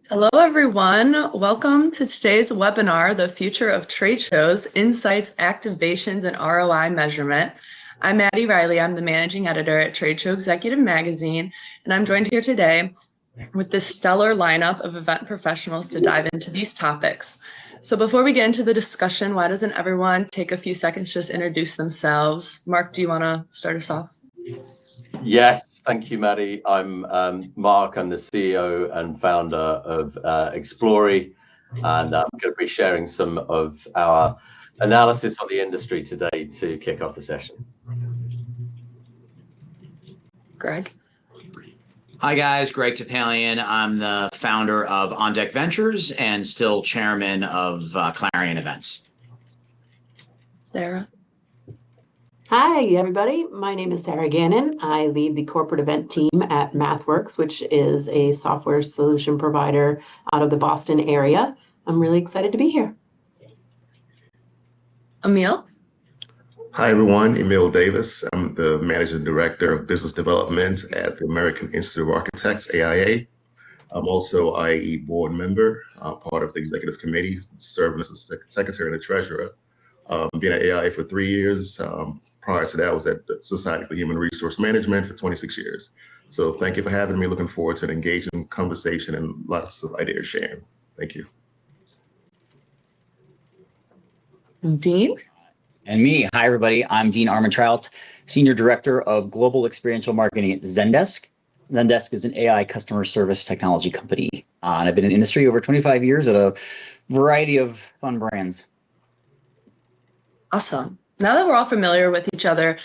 Hello, everyone. Welcome to today's webinar, The Future of Trade Shows, Insights, Activations, and ROI Measurement. I'm Maddy Ryley. I'm the managing editor at Trade Show Executive Magazine, and I'm joined here today with this stellar lineup of event professionals to dive into these topics. So before we get into the discussion, why doesn't everyone take a few seconds to just introduce themselves? Mark, do you want to start us off? Yes, thank you, Maddy. I'm Mark. I'm the CEO and founder of Explori, and I'm going to be sharing some of our analysis on the industry today to kick off the session. Greg? Hi guys, Greg Topalian. I'm the founder of On Deck Ventures and still chairman of Clarion events. Sarah? Hi, everybody. My name is Sarah Gannon. I lead the corporate event team at MathWorks, which is a software solution provider out of the Boston area. I'm really excited to be here. Emil? Hi, everyone. Emil Davis. I'm the Managing Director of Business Development at the American Institute of Architects, AIA. I'm also IAE board member, part of the executive committee, serving as the secretary and the treasurer. Been at AIA for 3 years. Prior to that, I was at the Society for Human Resource Management for 26 years. So thank you for having me. Looking forward to an engaging conversation and lots of ideas sharing. Thank you. Dean? And me. Hi, everybody. I'm Dean Armentrout, Senior Director of Global Experiential Marketing at Zendesk. Zendesk is an AI customer service technology company. And I've been in the industry over 25 years at a variety of fun brands. Awesome. Now that we're all familiar with each other,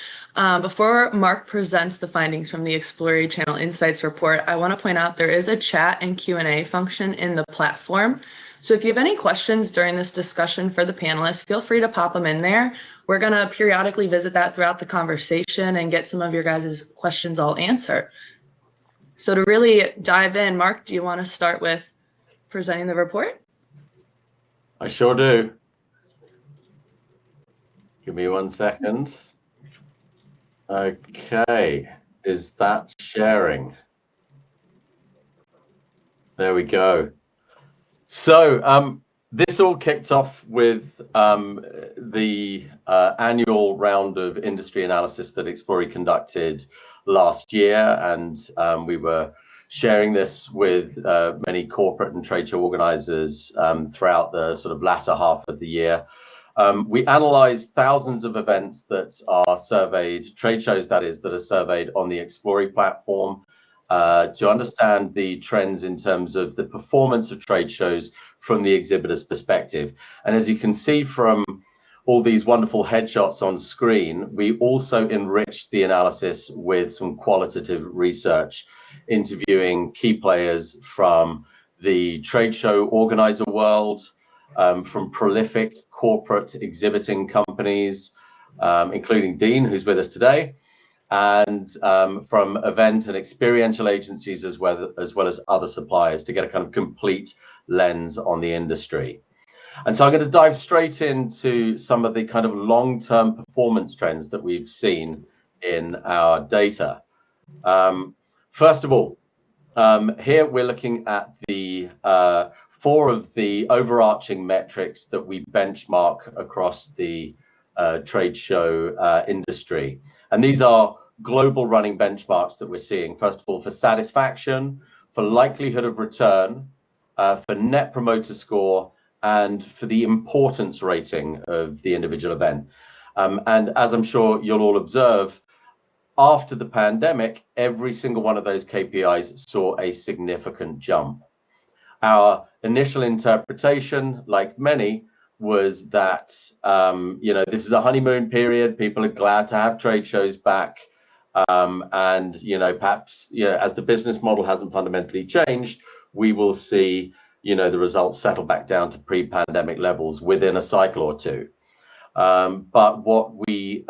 before Mark presents the findings from the Explori Channel Insights report, I want to point out there is a chat and Q&A function in the platform. So if you have any questions during this discussion for the panelists, feel free to pop them in there. We're going to periodically visit that throughout the conversation and get some of your guys' questions all answered. So to really dive in, Mark, do you want to start with presenting the report? I sure do. Give me 1 second. Okay, is that sharing? There we go. So this all kicked off with the annual round of industry analysis that Explori conducted last year, and we were sharing this with many corporate and trade show organizers throughout the sort of latter half of the year. We analyzed thousands of events that are surveyed, trade shows that is, that are surveyed on the Explori platform to understand the trends in terms of the performance of trade shows from the exhibitor's perspective. And as you can see from all these wonderful headshots on screen, we also enriched the analysis with some qualitative research, interviewing key players from the trade show organizer world, from prolific corporate exhibiting companies, including Dean, who's with us today, and from event and experiential agencies as well as other suppliers to get a kind of complete lens on the industry. And so I'm going to dive straight into some of the kind of long-term performance trends that we've seen in our data. First of all, here we're looking at the 4 of the overarching metrics that we benchmark across the trade show industry. And these are global running benchmarks that we're seeing, first of all, for satisfaction, for likelihood of return, for net promoter score, and for the importance rating of the individual event. And as I'm sure you'll all observe, after the pandemic, every single one of those KPIs saw a significant jump. Our initial interpretation, like many, was that this is a honeymoon period. People are glad to have trade shows back, and perhaps as the business model hasn't fundamentally changed, we will see the results settle back down to pre-pandemic levels within a cycle or two. But what we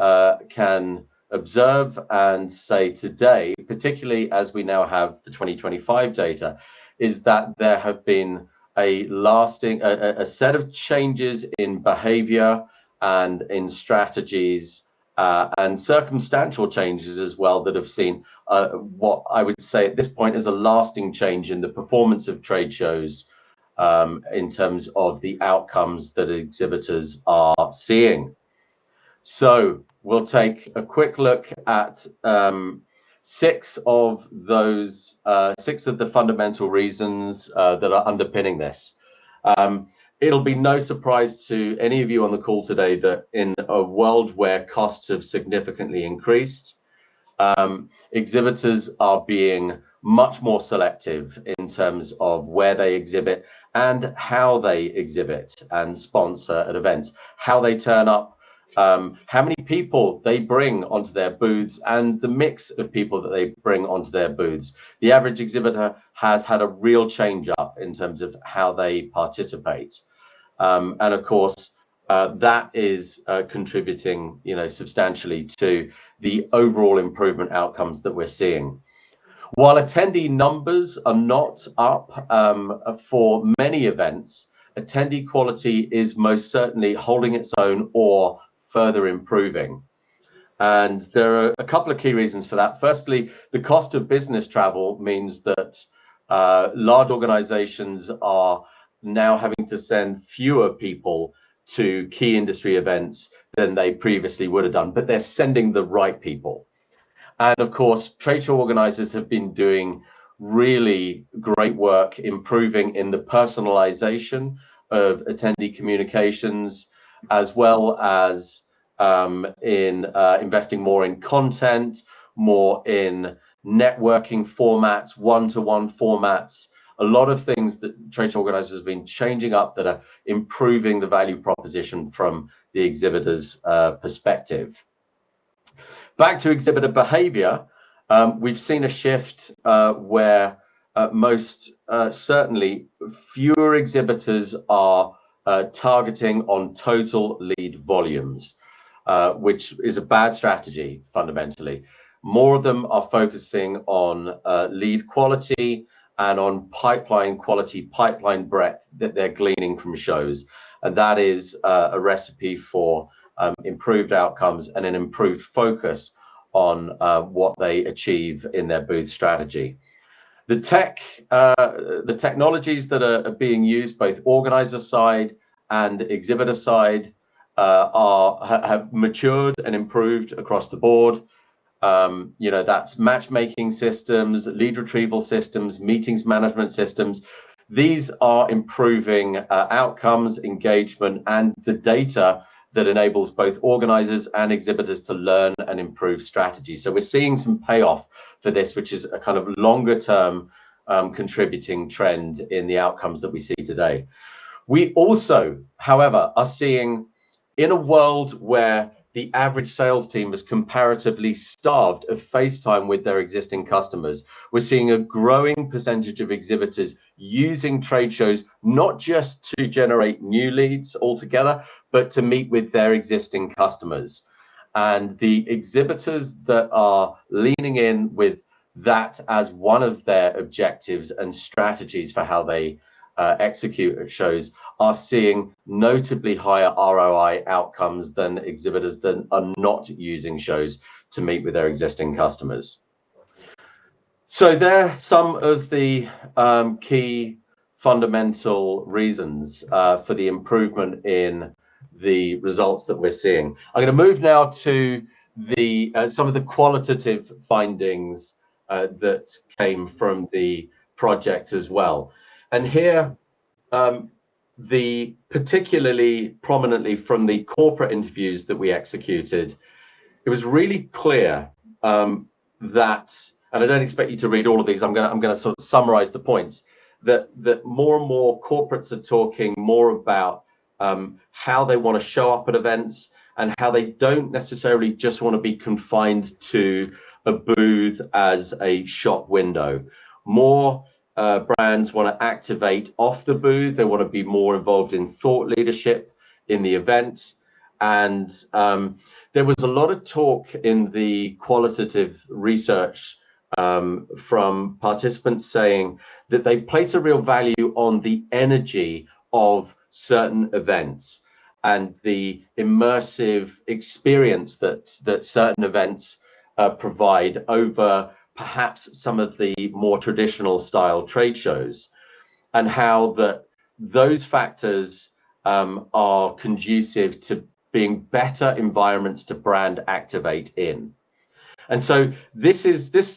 can observe and say today, particularly as we now have the 2025 data, is that there have been a set of changes in behavior and in strategies and circumstantial changes as well that have seen what I would say at this point is a lasting change in the performance of trade shows in terms of the outcomes that exhibitors are seeing. So we'll take a quick look at six of the fundamental reasons that are underpinning this. It'll be no surprise to any of you on the call today that in a world where costs have significantly increased, exhibitors are being much more selective in terms of where they exhibit and how they exhibit and sponsor at events, how they turn up, how many people they bring onto their booths, and the mix of people that they bring onto their booths. The average exhibitor has had a real change up in terms of how they participate. And of course, that is contributing, substantially to the overall improvement outcomes that we're seeing. While attendee numbers are not up for many events, attendee quality is most certainly holding its own or further improving. And there are a couple of key reasons for that. Firstly, the cost of business travel means that large organizations are now having to send fewer people to key industry events than they previously would have done, but they're sending the right people. And of course, trade show organizers have been doing really great work improving in the personalization of attendee communications, as well as in investing more in content, more in networking formats, one-to-one formats, a lot of things that trade show organizers have been changing up that are improving the value proposition from the exhibitor's perspective. Back to exhibitor behavior, we've seen a shift where most certainly fewer exhibitors are targeting on total lead volumes, which is a bad strategy fundamentally. More of them are focusing on lead quality and on pipeline quality, pipeline breadth that they're gleaning from shows. And that is a recipe for improved outcomes and an improved focus on what they achieve in their booth strategy. The technologies that are being used, both organizer side and exhibitor side, have matured and improved across the board. That's matchmaking systems, lead retrieval systems, meetings management systems. These are improving outcomes, engagement, and the data that enables both organizers and exhibitors to learn and improve strategy. So we're seeing some payoff for this, which is a kind of longer term contributing trend in the outcomes that we see today. We also, however, are seeing in a world where the average sales team is comparatively starved of face time with their existing customers, we're seeing a growing percentage of exhibitors using trade shows, not just to generate new leads altogether, but to meet with their existing customers. And the exhibitors that are leaning in with that as one of their objectives and strategies for how they execute at shows are seeing notably higher ROI outcomes than exhibitors that are not using shows to meet with their existing customers. So there are some of the key fundamental reasons for the improvement in the results that we're seeing. I'm going to move now to the some of the qualitative findings that came from the project as well. And here, particularly prominently from the corporate interviews that we executed, it was really clear that, and I don't expect you to read all of these, I'm going to sort of summarize the points, that more and more corporates are talking more about how they want to show up at events and how they don't necessarily just want to be confined to a booth as a shop window. More brands want to activate off the booth. They want to be more involved in thought leadership in the event. And there was a lot of talk in the qualitative research from participants saying that they place a real value on the energy of certain events. and the immersive experience that certain events provide over perhaps some of the more traditional style trade shows, and how those factors are conducive to being better environments to brand activate in. And so this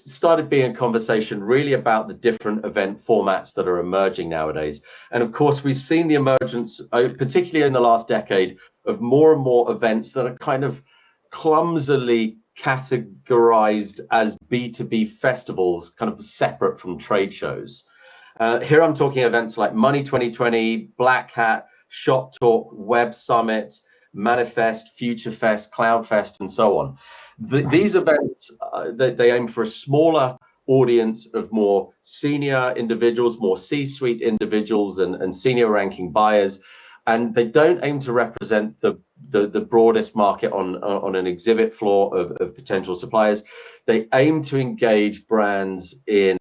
started being a conversation really about the different event formats that are emerging nowadays. And of course, we've seen the emergence, particularly in the last decade, of more and more events that are kind of clumsily categorized as B2B festivals, kind of separate from trade shows. Here I'm talking events like Money 2020, Black Hat, Shop Talk, Web Summit, Manifest, Future Fest, Cloud Fest, and so on. These events, they aim for a smaller audience of more senior individuals, more C-suite individuals and senior ranking buyers, and they don't aim to represent the broadest market on an exhibit floor of potential suppliers. They aim to engage brands in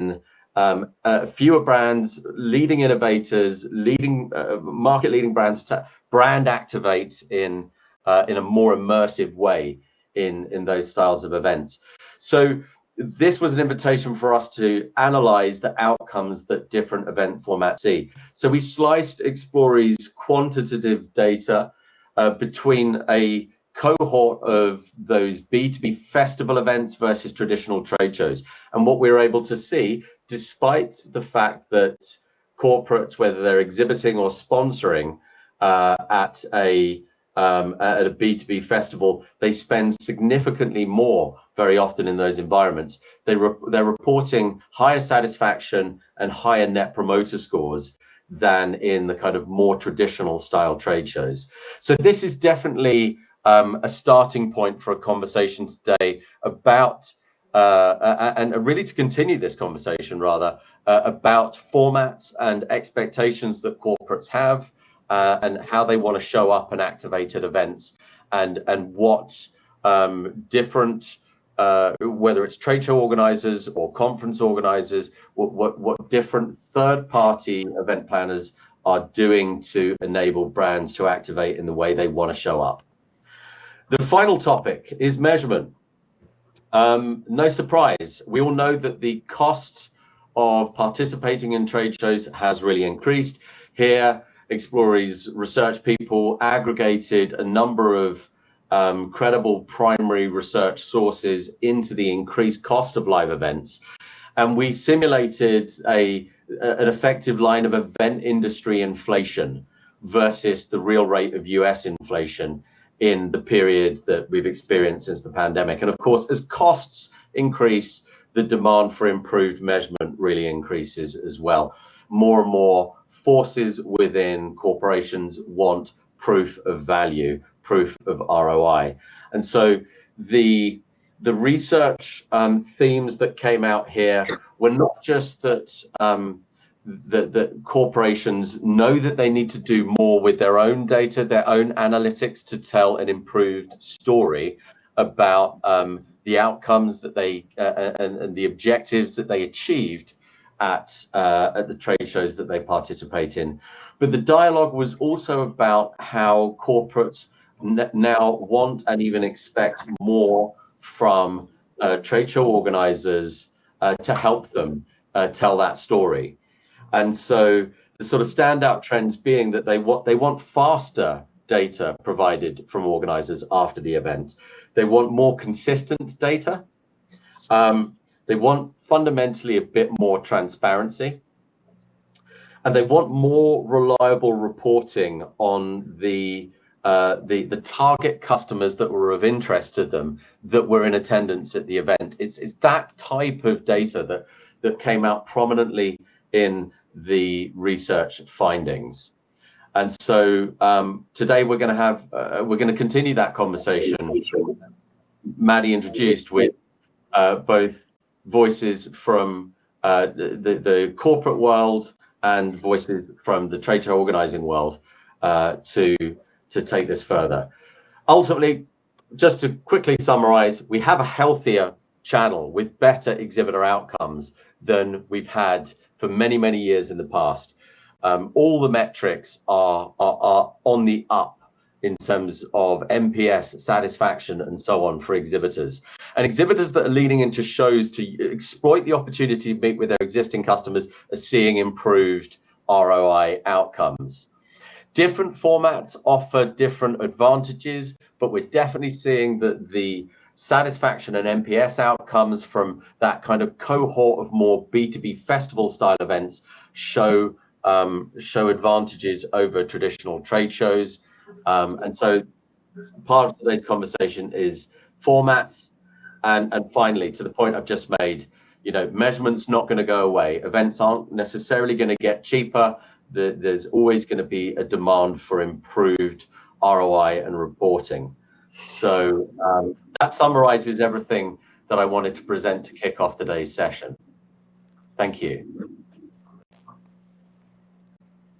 fewer brands, leading innovators, leading market-leading brands to brand activate in a more immersive way in those styles of events. So this was an invitation for us to analyze the outcomes that different event formats see. So we sliced Explori's quantitative data between a cohort of those B2B festival events versus traditional trade shows. And what we were able to see, despite the fact that corporates, whether they're exhibiting or sponsoring at a B2B festival, they spend significantly more very often in those environments. They're reporting higher satisfaction and higher net promoter scores than in the kind of more traditional style trade shows. So this is definitely a starting point for a conversation today about and really to continue this conversation rather about formats and expectations that corporates have and how they want to show up and activate at events, and what different whether it's trade show organizers or conference organizers, what different third-party event planners are doing to enable brands to activate in the way they want to show up. The final topic is measurement. No surprise, we all know that the cost of participating in trade shows has really increased. Here, Explori's research people aggregated a number of credible primary research sources into the increased cost of live events. And we simulated an effective line of event industry inflation versus the real rate of US inflation in the period that we've experienced since the pandemic. And of course, as costs increase, the demand for improved measurement really increases as well. More and more forces within corporations want proof of value, proof of ROI. And so the research themes that came out here were not just that that corporations know that they need to do more with their own data, their own analytics, to tell an improved story about the outcomes that they and the objectives that they achieved at the trade shows that they participate in. But the dialogue was also about how corporates now want and even expect more from trade show organizers to help them tell that story. And so the sort of standout trends being that they want faster data provided from organizers after the event. They want more consistent data. They want fundamentally a bit more transparency. And they want more reliable reporting on the target customers that were of interest to them, that were in attendance at the event. It's that type of data that came out prominently in the research findings. And so today we're going to continue that conversation. Maddy introduced with both voices from the corporate world and voices from the trade show organizing world to take this further. Ultimately, just to quickly summarize, we have a healthier channel with better exhibitor outcomes than we've had for many, many years in the past. All the metrics are on the up in terms of NPS, satisfaction, and so on for exhibitors. And exhibitors that are leaning into shows to exploit the opportunity to meet with their existing customers are seeing improved ROI outcomes. Different formats offer different advantages, but we're definitely seeing that the satisfaction and NPS outcomes from that kind of cohort of more B2B festival style events show advantages over traditional trade shows. And so part of today's conversation is formats. And finally, to the point I've just made, measurement's not going to go away. Events aren't necessarily going to get cheaper. There's always going to be a demand for improved ROI and reporting. So that summarizes everything that I wanted to present to kick off today's session. Thank you.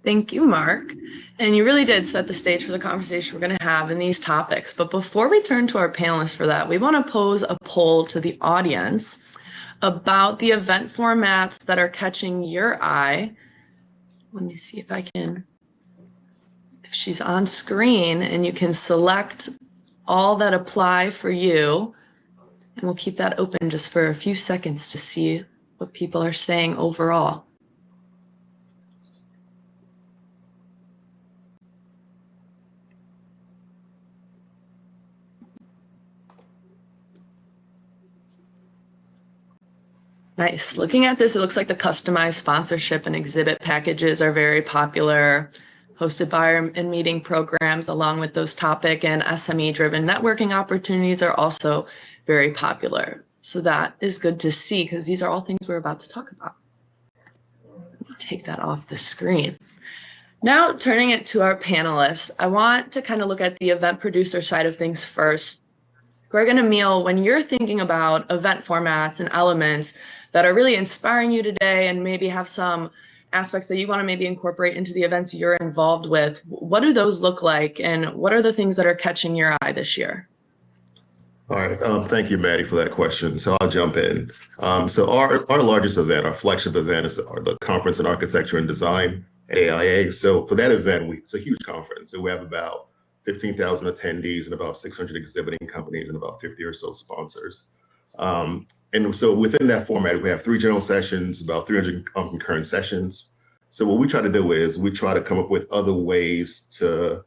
Thank you, Mark. And you really did set the stage for the conversation we're going to have in these topics. But before we turn to our panelists for that, we want to pose a poll to the audience about the event formats that are catching your eye. Let me see if she's on screen, and you can select all that apply for you. And we'll keep that open just for a few seconds to see what people are saying overall. Nice. Looking at this, it looks like the customized sponsorship and exhibit packages are very popular. Hosted buyer and meeting programs, along with those topic and SME-driven networking opportunities, are also very popular. So that is good to see, because these are all things we're about to talk about. Let me take that off the screen. Now, turning it to our panelists, I want to kind of look at the event producer side of things first. Greg and Emil, when you're thinking about event formats and elements that are really inspiring you today and maybe have some aspects that you want to maybe incorporate into the events you're involved with, what do those look like, and what are the things that are catching your eye this year? All right, thank you, Maddy, for that question. So I'll jump in. So our largest event, our flagship event, is the Conference in Architecture and Design, AIA. So for that event, it's a huge conference. So we have about 15,000 attendees and about 600 exhibiting companies and about 50 or so sponsors. And so within that format, we have 3 general sessions, about 300 concurrent sessions. So what we try to do is we try to come up with other ways to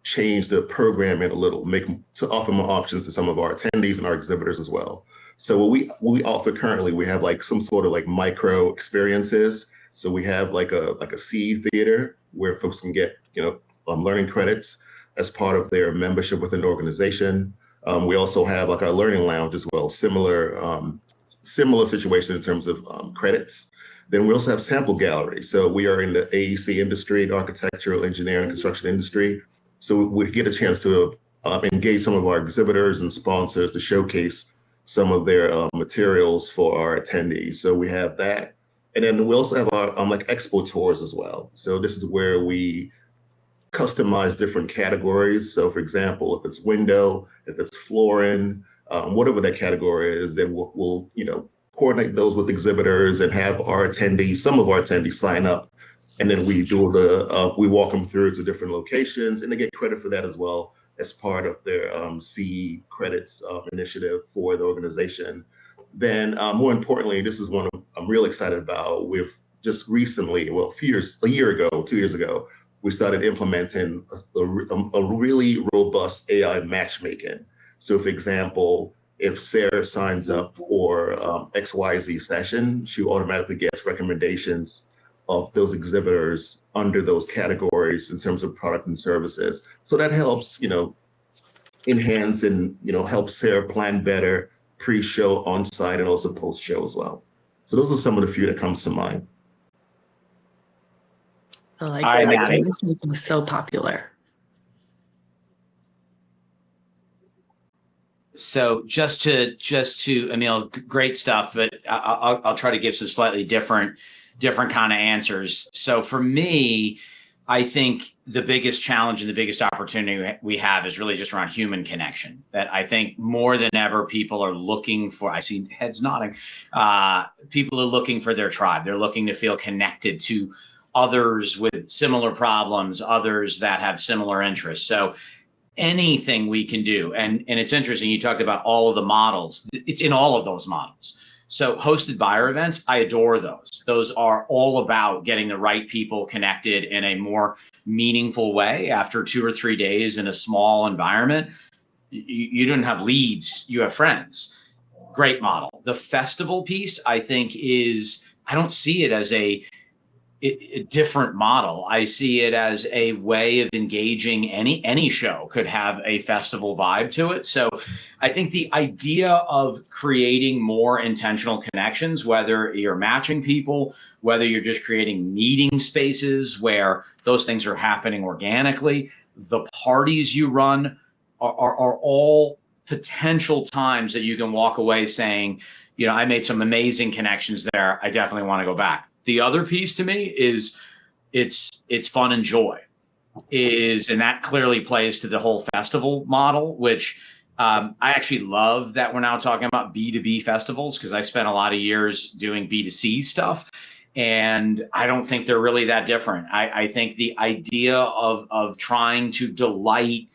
change the programming a little, to offer more options to some of our attendees and our exhibitors as well. So what we offer currently, we have like some sort of like micro experiences. So we have like a C theater where folks can get learning credits as part of their membership within the organization. We also have like our learning lounge as well, similar situation in terms of credits. Then we also have sample galleries. So we are in the AEC industry, the architectural, engineering, construction industry. So we get a chance to engage some of our exhibitors and sponsors to showcase some of their materials for our attendees. So we have that. And then we also have our like expo tours as well. So this is where we customize different categories. So for example, if it's window, if it's flooring, whatever that category is, then we'll coordinate those with exhibitors and have some of our attendees sign up. And then we walk them through to different locations, and they get credit for that as well as part of their CE credits initiative for the organization. Then more importantly, this is one I'm real excited about. We've just recently, well, 2 years ago, we started implementing a really robust AI matchmaking. So for example, if Sarah signs up for XYZ session, she automatically gets recommendations of those exhibitors under those categories in terms of product and services. So that helps, enhance and, help Sarah plan better pre-show, on-site, and also post-show as well. So those are some of the few that comes to mind. I like that. Maddy. It's so popular. So just to Emil, great stuff, but I'll try to give some slightly different kind of answers. So for me, I think the biggest challenge and the biggest opportunity we have is really just around human connection. That I think more than ever, people are looking for, I see heads nodding, people are looking for their tribe. They're looking to feel connected to others with similar problems, others that have similar interests. So anything we can do. And it's interesting, you talked about all of the models. It's in all of those models. So hosted buyer events, I adore those. Those are all about getting the right people connected in a more meaningful way after 2 or 3 days in a small environment. You don't have leads, you have friends. Great model. The festival piece, I think, I don't see it as a different model. I see it as a way of engaging. Any show could have a festival vibe to it. So I think the idea of creating more intentional connections, whether you're matching people, whether you're just creating meeting spaces where those things are happening organically, the parties you run are all potential times that you can walk away saying, I made some amazing connections there. I definitely want to go back. The other piece to me is it's fun and joy and that clearly plays to the whole festival model, which I actually love that we're now talking about B2B festivals, because I spent a lot of years doing B2C stuff. And I don't think they're really that different. I think the idea of trying to delight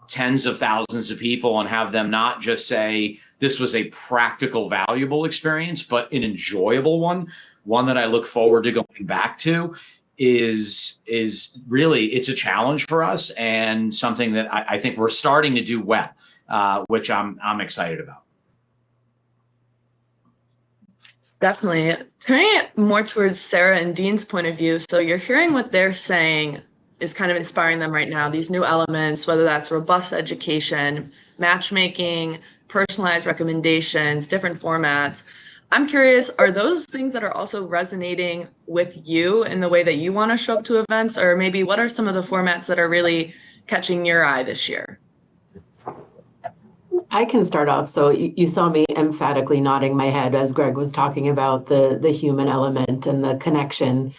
tens of thousands of people and have them not just say this was a practical, valuable experience, but an enjoyable one that I look forward to going back to is really, it's a challenge for us and something that I think we're starting to do well, which I'm excited about. Definitely. Turning it more towards Sarah and Dean's point of view. So you're hearing what they're saying is kind of inspiring them right now, these new elements, whether that's robust education, matchmaking, personalized recommendations, different formats. I'm curious, are those things that are also resonating with you in the way that you want to show up to events? Or maybe what are some of the formats that are really catching your eye this year? I can start off. So you saw me emphatically nodding my head as Greg was talking about the human element and the connection.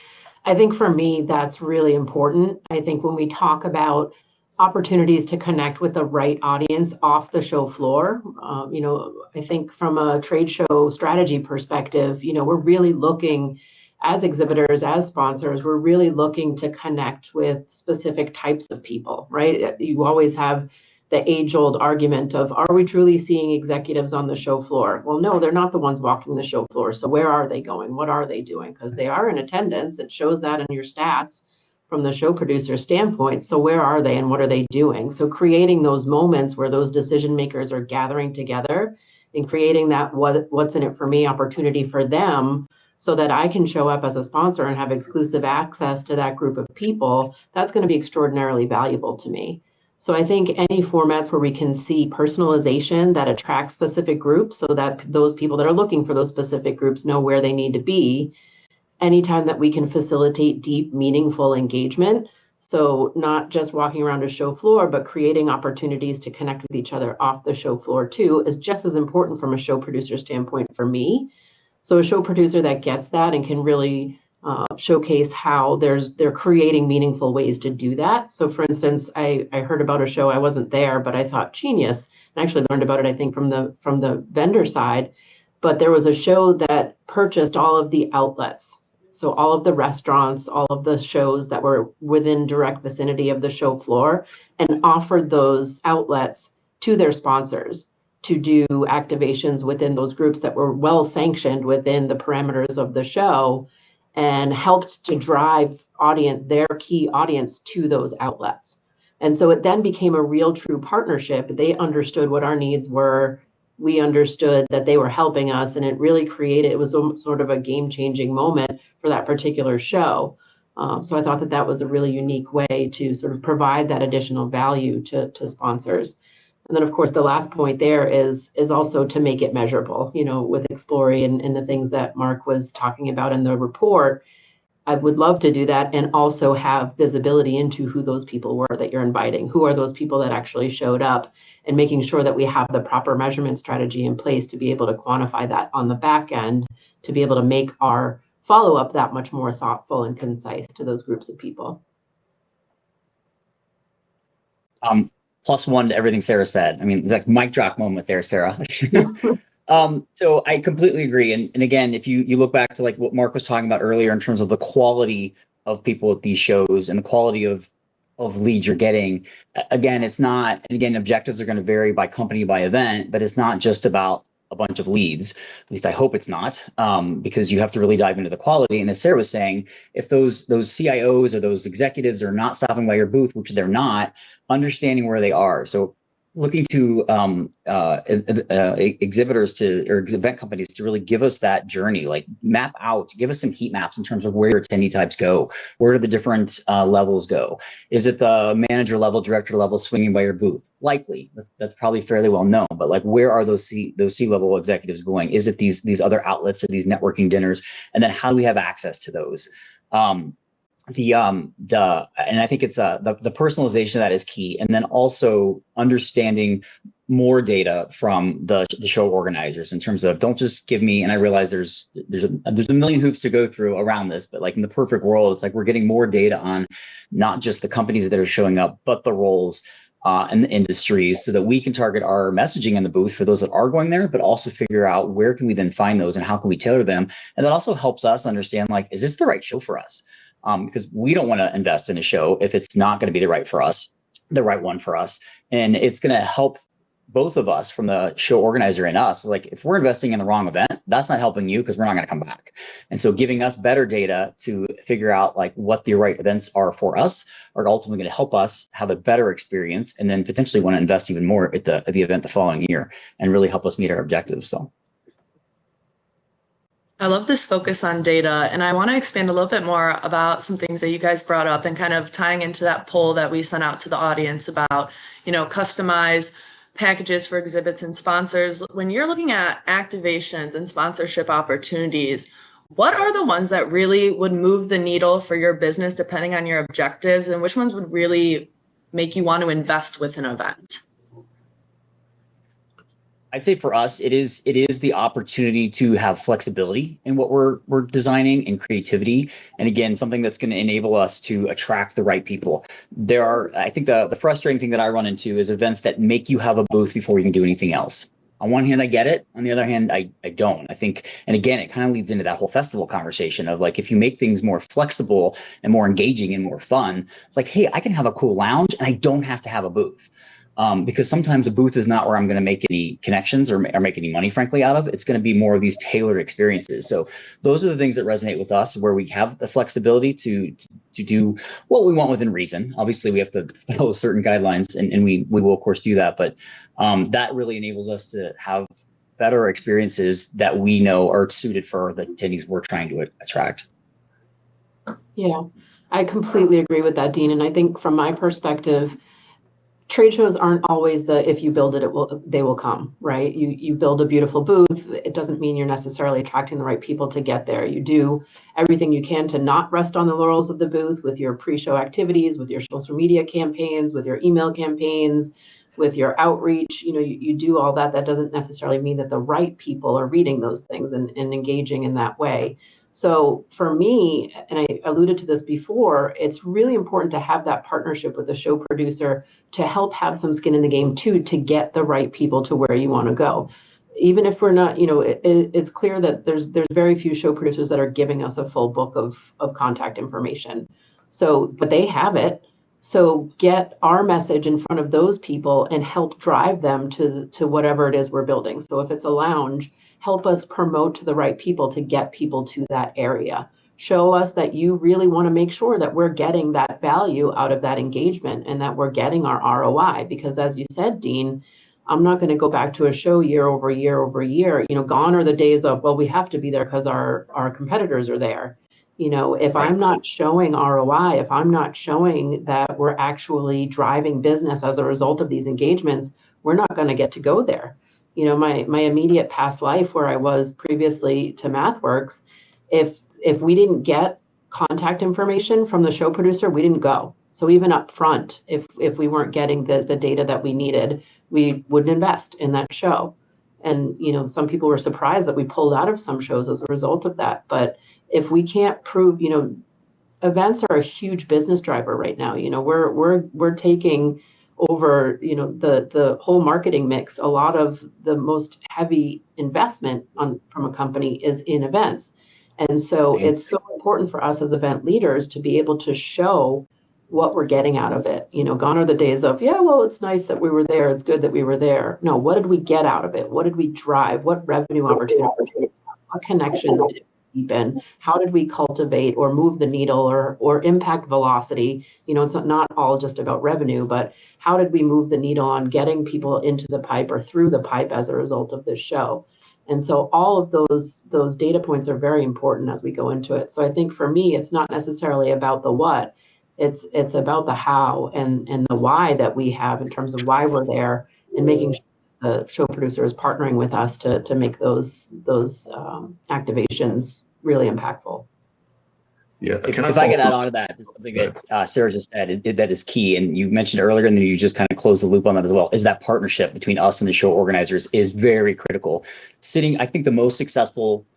I think for me, that's really important. I think when we talk about opportunities to connect with the right audience off the show floor, I think from a trade show strategy perspective, we're really looking as exhibitors, as sponsors, we're really looking to connect with specific types of people, right? You always have the age-old argument of, are we truly seeing executives on the show floor? Well, no, they're not the ones walking the show floor. So where are they going? What are they doing? Because they are in attendance. It shows that in your stats from the show producer standpoint. So where are they and what are they doing? So creating those moments where those decision makers are gathering together and creating that what's in it for me opportunity for them, so that I can show up as a sponsor and have exclusive access to that group of people, that's going to be extraordinarily valuable to me. So I think any formats where we can see personalization that attracts specific groups, so that those people that are looking for those specific groups know where they need to be. Anytime that we can facilitate deep, meaningful engagement, so not just walking around a show floor, but creating opportunities to connect with each other off the show floor too, is just as important from a show producer standpoint for me. So a show producer that gets that and can really showcase how they're creating meaningful ways to do that. So for instance, I heard about a show, I wasn't there, but I thought genius, and actually learned about it, I think, from the vendor side. But there was a show that purchased all of the outlets. So all of the restaurants, all of the shows that were within direct vicinity of the show floor, and offered those outlets to their sponsors to do activations within those groups that were well sanctioned within the parameters of the show, and helped to drive their key audience to those outlets. And so it then became a real true partnership. They understood what our needs were. We understood that they were helping us, and it really it was sort of a game-changing moment for that particular show. So I thought that was a really unique way to sort of provide that additional value to sponsors. And then, of course, the last point there is also to make it measurable, with Explori and the things that Mark was talking about in the report. I would love to do that and also have visibility into who those people were that you're inviting. Who are those people that actually showed up, and making sure that we have the proper measurement strategy in place to be able to quantify that on the back end, to be able to make our follow-up that much more thoughtful and concise to those groups of people. +1 to everything Sarah said. I mean, it's like mic drop moment there, Sarah. So I completely agree. And again, if you look back to like what Mark was talking about earlier in terms of the quality of people at these shows and the quality of of leads you're getting. Again, it's not, and again, objectives are going to vary by company, by event, but it's not just about a bunch of leads. At least I hope it's not, because you have to really dive into the quality. And as Sarah was saying, if those CIOs or those executives are not stopping by your booth, which they're not, understanding where they are. So looking to exhibitors or event companies to really give us that journey, like map out, give us some heat maps in terms of where your attendee types go, where do the different levels go? Is it the manager level, director level swinging by your booth? Likely, that's probably fairly well known, but like where are those C-level executives going? Is it these other outlets or these networking dinners? And then how do we have access to those? And I think it's the personalization of that is key, and then also understanding more data from the show organizers in terms of, don't just give me, and I realize there's a million hoops to go through around this, but like in the perfect world, it's like we're getting more data on not just the companies that are showing up, but the roles and the industries, so that we can target our messaging in the booth for those that are going there, but also figure out where can we then find those and how can we tailor them. And that also helps us understand, like, is this the right show for us? Because we don't want to invest in a show if it's not going to be the right one for us. And it's going to help both of us, from the show organizer and us. Like, if we're investing in the wrong event, that's not helping you, because we're not going to come back. And so giving us better data to figure out like what the right events are for us are ultimately going to help us have a better experience, and then potentially want to invest even more at the event the following year and really help us meet our objectives. So I love this focus on data, and I want to expand a little bit more about some things that you guys brought up, and kind of tying into that poll that we sent out to the audience about, customize packages for exhibits and sponsors. When you're looking at activations and sponsorship opportunities, what are the ones that really would move the needle for your business depending on your objectives, and which ones would really make you want to invest with an event? I'd say for us, it is the opportunity to have flexibility in what we're designing, and creativity. And again, something that's going to enable us to attract the right people. I think the frustrating thing that I run into is events that make you have a booth before you can do anything else. On one hand, I get it. On the other hand, I don't. I think, and again, it kind of leads into that whole festival conversation of like, if you make things more flexible and more engaging and more fun, it's like, hey, I can have a cool lounge and I don't have to have a booth. Because sometimes a booth is not where I'm going to make any connections or make any money, frankly, out of. It's going to be more of these tailored experiences. So those are the things that resonate with us, where we have the flexibility to do what we want within reason. Obviously, we have to follow certain guidelines, and we will, of course, do that. But that really enables us to have better experiences that we know are suited for the attendees we're trying to attract. Yeah, I completely agree with that, Dean. And I think from my perspective, trade shows aren't always if you build it, they will come, right? You build a beautiful booth. It doesn't mean you're necessarily attracting the right people to get there. You do everything you can to not rest on the laurels of the booth with your pre-show activities, with your social media campaigns, with your email campaigns, with your outreach. You do all that. That doesn't necessarily mean that the right people are reading those things and engaging in that way. So for me, and I alluded to this before, it's really important to have that partnership with the show producer to help have some skin in the game too, to get the right people to where you want to go. Even if we're not, it's clear that there's very few show producers that are giving us a full book of contact information. So, but they have it. So get our message in front of those people and help drive them to whatever it is we're building. So if it's a lounge, help us promote to the right people to get people to that area. Show us that you really want to make sure that we're getting that value out of that engagement and that we're getting our ROI. Because as you said, Dean, I'm not going to go back to a show year over year over year. Gone are the days of, well, we have to be there because our competitors are there. If I'm not showing ROI, if I'm not showing that we're actually driving business as a result of these engagements, we're not going to get to go there. My immediate past life, where I was previously to MathWorks, if we didn't get contact information from the show producer, we didn't go. So even up front, if we weren't getting the data that we needed, we wouldn't invest in that show. And some people were surprised that we pulled out of some shows as a result of that. But if we can't prove, events are a huge business driver right now. We're taking over, the whole marketing mix. A lot of the most heavy investment from a company is in events. And so it's so important for us as event leaders to be able to show what we're getting out of it. Gone are the days of, yeah, well, it's nice that we were there. It's good that we were there. No, what did we get out of it? What did we drive? What revenue opportunities? What connections did we deepen? How did we cultivate or move the needle or impact velocity? It's not all just about revenue, but how did we move the needle on getting people into the pipe or through the pipe as a result of this show? And so all of those data points are very important as we go into it. So I think for me, it's not necessarily about the what, it's about the how and the why that we have in terms of why we're there, and making sure the show producer is partnering with us to make those activations really impactful. Yeah, If I could add on to that, just something that Sarah just said that is key, and you mentioned earlier, and then you just kind of closed the loop on that as well, is that partnership between us and the show organizers is very critical. I think the most successful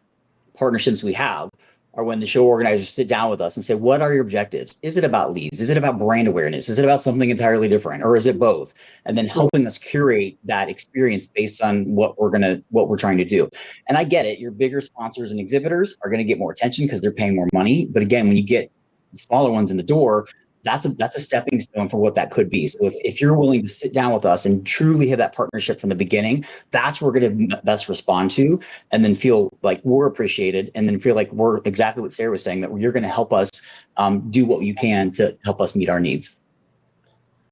partnerships we have are when the show organizers sit down with us and say, what are your objectives? Is it about leads? Is it about brand awareness? Is it about something entirely different? Or is it both? And then helping us curate that experience based on what we're trying to do. And I get it. Your bigger sponsors and exhibitors are going to get more attention because they're paying more money. But again, when you get the smaller ones in the door, that's a stepping stone for what that could be. So if you're willing to sit down with us and truly have that partnership from the beginning, that's what we're going to best respond to, and then feel like we're appreciated, and then feel like we're exactly what Sarah was saying, that you're going to help us do what you can to help us meet our needs.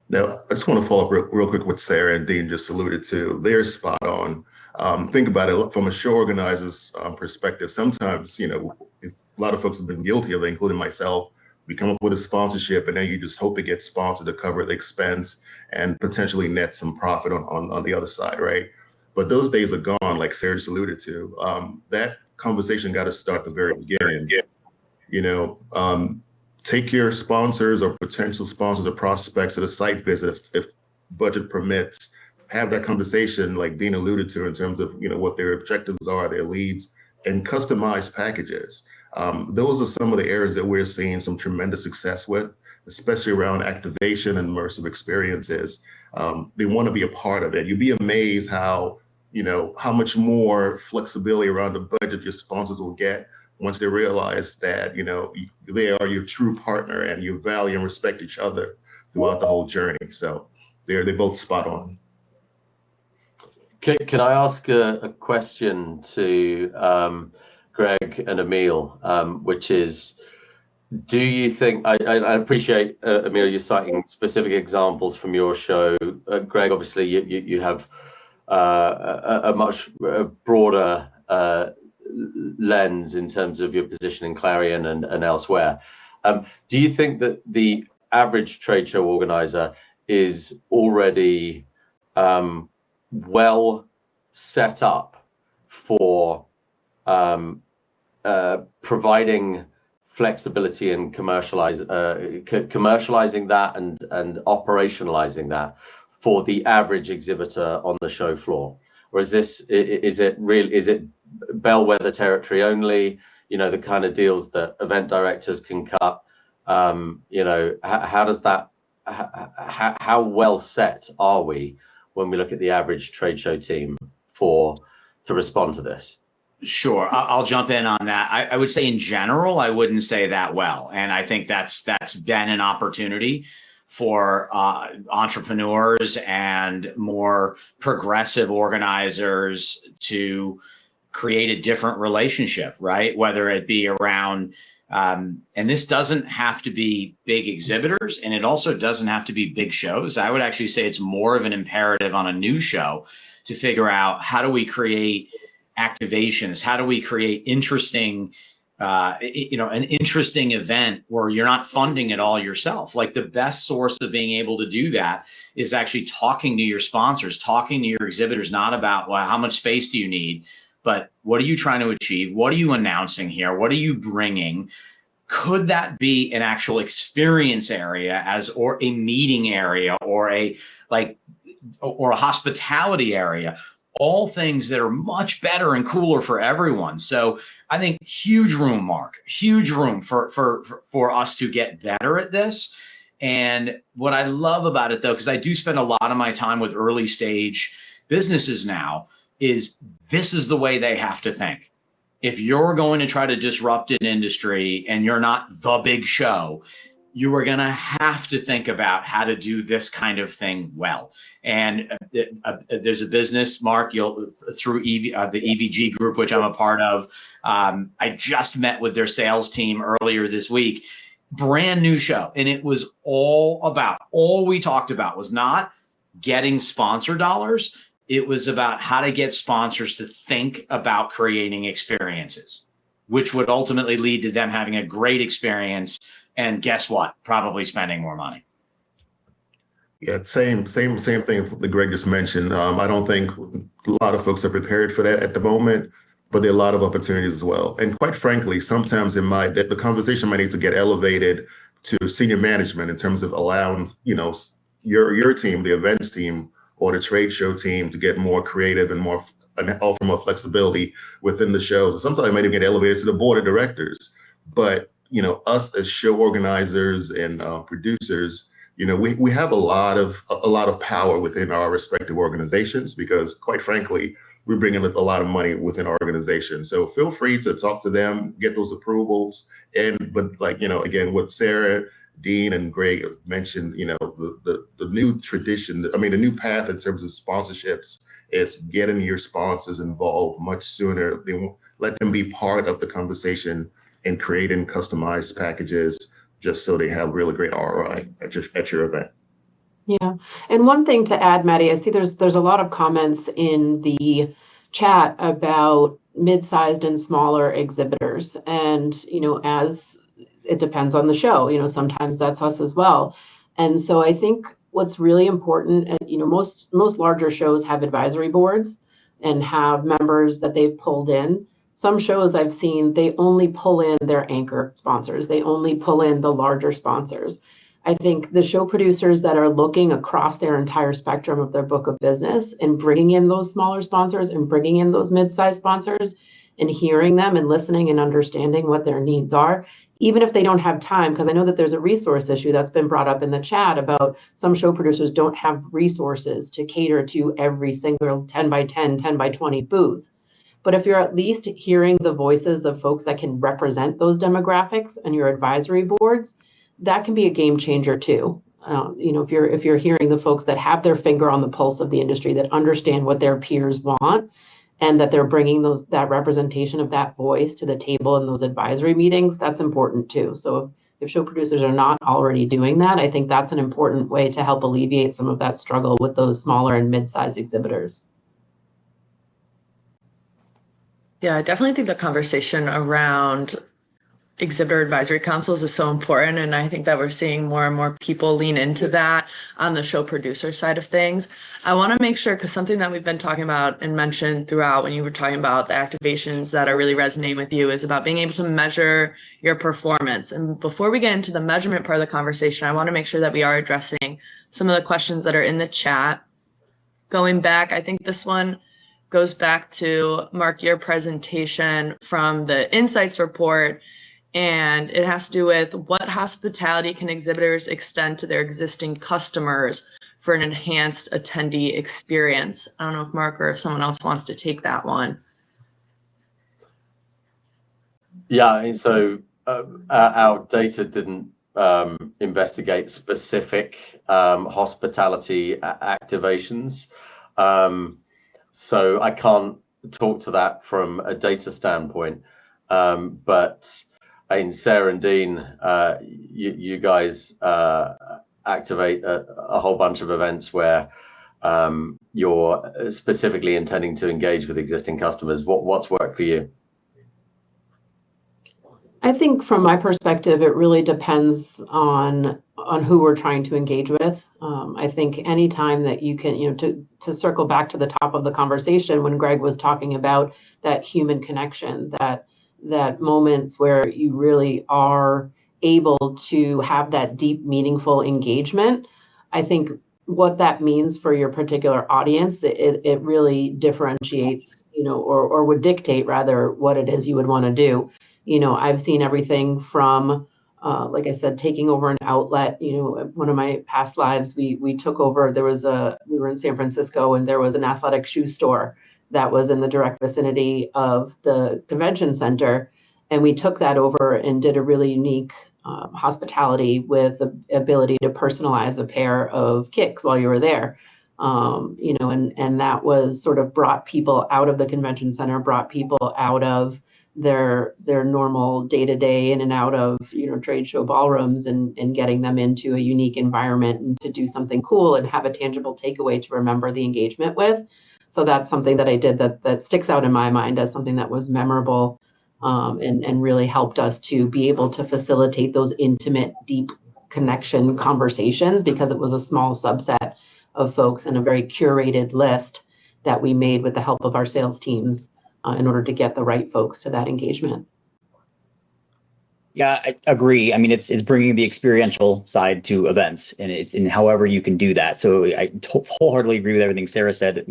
Now, I just want to follow up real quick what Sarah and Dean just alluded to. They're spot on. Think about it from a show organizer's perspective. Sometimes, a lot of folks have been guilty of it, including myself. We come up with a sponsorship, and then you just hope it gets sponsored to cover the expense and potentially net some profit on the other side, right? But those days are gone, like Sarah just alluded to. That conversation got to start at the very beginning. Take your sponsors or potential sponsors or prospects to the site visit if budget permits. Have that conversation, like Dean alluded to, in terms of what their objectives are, their leads, and customized packages. Those are some of the areas that we're seeing some tremendous success with, especially around activation and immersive experiences. They want to be a part of it. You'd be amazed how much more flexibility around the budget your sponsors will get once they realize that, they are your true partner and you value and respect each other throughout the whole journey. So they're both spot on. Can I ask a question to Greg and Emil, which is, do you think, I appreciate, Emil, you're citing specific examples from your show. Greg, obviously, you have a much broader lens in terms of your position in Clarion and elsewhere. Do you think that the average trade show organizer is already well set up for providing flexibility and commercializing that and operationalizing that for the average exhibitor on the show floor? Or is it bellwether territory only, the kind of deals that event directors can cut? How well set are we when we look at the average trade show team to respond to this? Sure. I'll jump in on that. I would say in general, I wouldn't say that well. And I think that's been an opportunity for entrepreneurs and more progressive organizers to create a different relationship, right? Whether it be around, and this doesn't have to be big exhibitors, and it also doesn't have to be big shows. I would actually say it's more of an imperative on a new show to figure out, how do we create activations? How do we create interesting, an interesting event where you're not funding it all yourself? Like, the best source of being able to do that is actually talking to your sponsors, talking to your exhibitors, not about, well, how much space do you need, but what are you trying to achieve? What are you announcing here? What are you bringing? Could that be an actual experience area or a meeting area or a hospitality area? All things that are much better and cooler for everyone. So I think huge room, Mark, huge room for us to get better at this. And what I love about it, though, because I do spend a lot of my time with early stage businesses now, is this is the way they have to think. If you're going to try to disrupt an industry and you're not the big show, you are going to have to think about how to do this kind of thing well. And there's a business, Mark, through the EVG group, which I'm a part of. I just met with their sales team earlier this week. Brand new show. And it was all we talked about was not getting sponsor dollars. It was about how to get sponsors to think about creating experiences, which would ultimately lead to them having a great experience. And guess what? Probably spending more money. Yeah, same thing that Greg just mentioned. I don't think a lot of folks are prepared for that at the moment, but there are a lot of opportunities as well. And quite frankly, sometimes the conversation might need to get elevated to senior management in terms of allowing, your team, the events team, or the trade show team to get more creative and offer more flexibility within the shows. And sometimes it might even get elevated to the board of directors. But us as show organizers and producers, we have a lot of power within our respective organizations because, quite frankly, we bring in a lot of money within our organization. So feel free to talk to them, get those approvals, but again, what Sarah, Dean, and Greg mentioned, the new tradition, the new path in terms of sponsorships is getting your sponsors involved much sooner. Let them be part of the conversation and creating customized packages just so they have really great ROI at your event. Yeah. And one thing to add, Maddy, I see there's a lot of comments in the chat about mid-sized and smaller exhibitors. And, as it depends on the show, sometimes that's us as well. And so I think what's really important, most larger shows have advisory boards and have members that they've pulled in. Some shows I've seen, they only pull in their anchor sponsors. They only pull in the larger sponsors. I think the show producers that are looking across their entire spectrum of their book of business and bringing in those smaller sponsors and bringing in those mid-sized sponsors and hearing them and listening and understanding what their needs are, even if they don't have time, because I know that there's a resource issue that's been brought up in the chat about some show producers don't have resources to cater to every single 10 by 10, 10 by 20 booth. But if you're at least hearing the voices of folks that can represent those demographics on your advisory boards, that can be a game changer too. If you're hearing the folks that have their finger on the pulse of the industry, that understand what their peers want, and that they're bringing that representation of that voice to the table in those advisory meetings, that's important too. So if show producers are not already doing that, I think that's an important way to help alleviate some of that struggle with those smaller and mid-sized exhibitors. Yeah, I definitely think the conversation around exhibitor advisory councils is so important. And I think that we're seeing more and more people lean into that on the show producer side of things. I want to make sure, because something that we've been talking about and mentioned throughout when you were talking about the activations that are really resonating with you is about being able to measure your performance. And before we get into the measurement part of the conversation, I want to make sure that we are addressing some of the questions that are in the chat. Going back, I think this one goes back to, Mark, your presentation from the Insights report, and it has to do with what hospitality can exhibitors extend to their existing customers for an enhanced attendee experience. I don't know if Mark or if someone else wants to take that one. Yeah, and so our data didn't investigate specific hospitality activations. So I can't talk to that from a data standpoint, but Sarah and Dean, you guys activate a whole bunch of events where you're specifically intending to engage with existing customers. What's worked for you? I think from my perspective, it really depends on who we're trying to engage with. I think anytime that you can, to circle back to the top of the conversation when Greg was talking about that human connection, that moments where you really are able to have that deep, meaningful engagement. I think what that means for your particular audience, it really differentiates, or would dictate rather what it is you would want to do. I've seen everything from, like I said, taking over an outlet. One of my past lives, we took over, we were in San Francisco and there was an athletic shoe store that was in the direct vicinity of the convention center. And we took that over and did a really unique hospitality with the ability to personalize a pair of kicks while you were there. And that was sort of brought people out of the convention center, brought people out of their normal day-to-day in and out of, trade show ballrooms and getting them into a unique environment and to do something cool and have a tangible takeaway to remember the engagement with. So that's something that I did that sticks out in my mind as something that was memorable, and really helped us to be able to facilitate those intimate, deep connection conversations, because it was a small subset of folks and a very curated list that we made with the help of our sales teams in order to get the right folks to that engagement. Yeah, I agree. I mean, it's bringing the experiential side to events, and it's in however you can do that. So I wholeheartedly agree with everything Sarah said.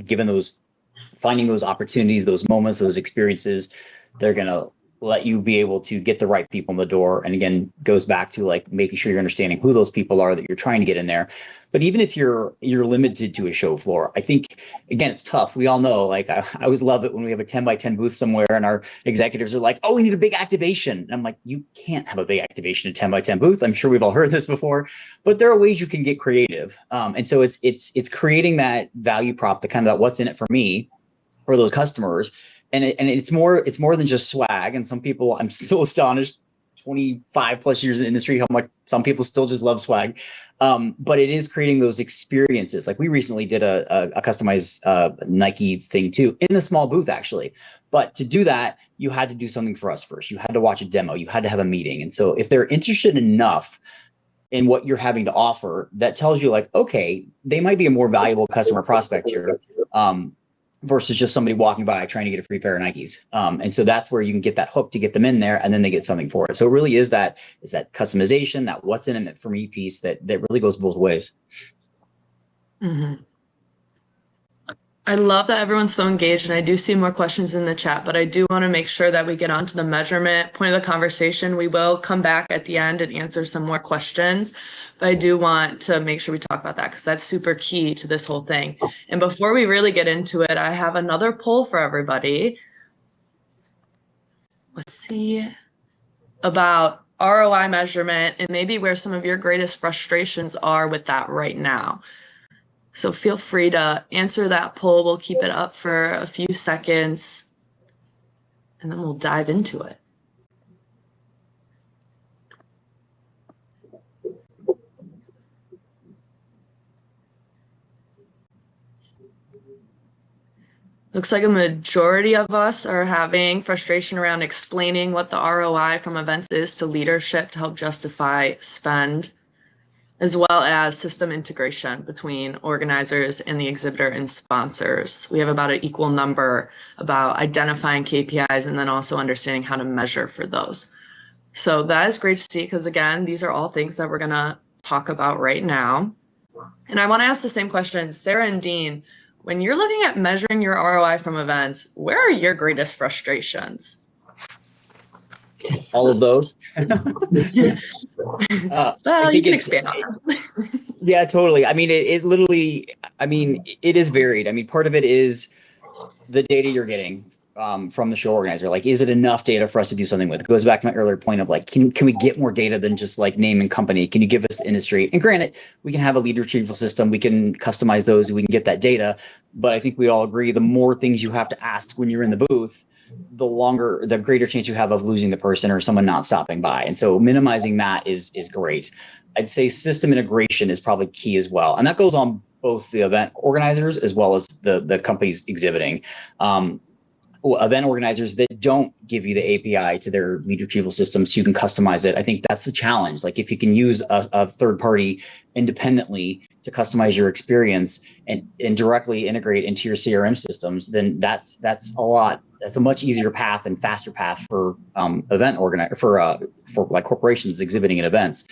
Finding those opportunities, those moments, those experiences, they're gonna let you be able to get the right people in the door. And again, goes back to like making sure you're understanding who those people are that you're trying to get in there. But even if you're limited to a show floor, I think, again, it's tough. We all know, like, I always love it when we have a 10 by 10 booth somewhere and our executives are like, oh, we need a big activation. And I'm like, you can't have a big activation in a 10 by 10 booth. I'm sure we've all heard this before, but there are ways you can get creative. And so it's creating that value prop, the kind of that what's in it for me, for those customers. And it's more than just swag. And some people, I'm still astonished, 25 plus years in the industry, how much some people still just love swag. But it is creating those experiences. Like we recently did a customized Nike thing too, in a small booth actually. But to do that, you had to do something for us first. You had to watch a demo, you had to have a meeting. And so if they're interested enough in what you're having to offer, that tells you like, okay, they might be a more valuable customer prospect here. Versus just somebody walking by trying to get a free pair of Nikes. And so that's where you can get that hook to get them in there, and then they get something for it. So it really is that customization, that what's in it for me piece that really goes both ways. Mm-hmm. I love that everyone's so engaged, and I do see more questions in the chat, but I do want to make sure that we get onto the measurement point of the conversation. We will come back at the end and answer some more questions, but I do want to make sure we talk about that because that's super key to this whole thing. And before we really get into it, I have another poll for everybody. Let's see, about ROI measurement and maybe where some of your greatest frustrations are with that right now. So feel free to answer that poll. We'll keep it up for a few seconds and then we'll dive into it. Looks like a majority of us are having frustration around explaining what the ROI from events is to leadership to help justify spend, as well as system integration between organizers and the exhibitor and sponsors. We have about an equal number about identifying KPIs and then also understanding how to measure for those. So that is great to see because, again, these are all things that we're going to talk about right now. And I want to ask the same question, Sarah and Dean, when you're looking at measuring your ROI from events, where are your greatest frustrations? All of those. Well, you can expand on them. Yeah, totally. I mean, it literally, I mean, it is varied. I mean, part of it is the data you're getting from the show organizer. Like, is it enough data for us to do something with? It goes back to my earlier point of like, can we get more data than just like name and company? Can you give us industry? And granted, we can have a lead retrieval system. We can customize those. We can get that data. But I think we all agree the more things you have to ask when you're in the booth, the greater chance you have of losing the person or someone not stopping by. And so minimizing that is great. I'd say system integration is probably key as well. And that goes on both the event organizers as well as the companies exhibiting. Event organizers that don't give you the API to their lead retrieval system so you can customize it. I think that's the challenge. Like if you can use a third party independently to customize your experience and directly integrate into your CRM systems, then that's a much easier path and faster path for for like corporations exhibiting at events.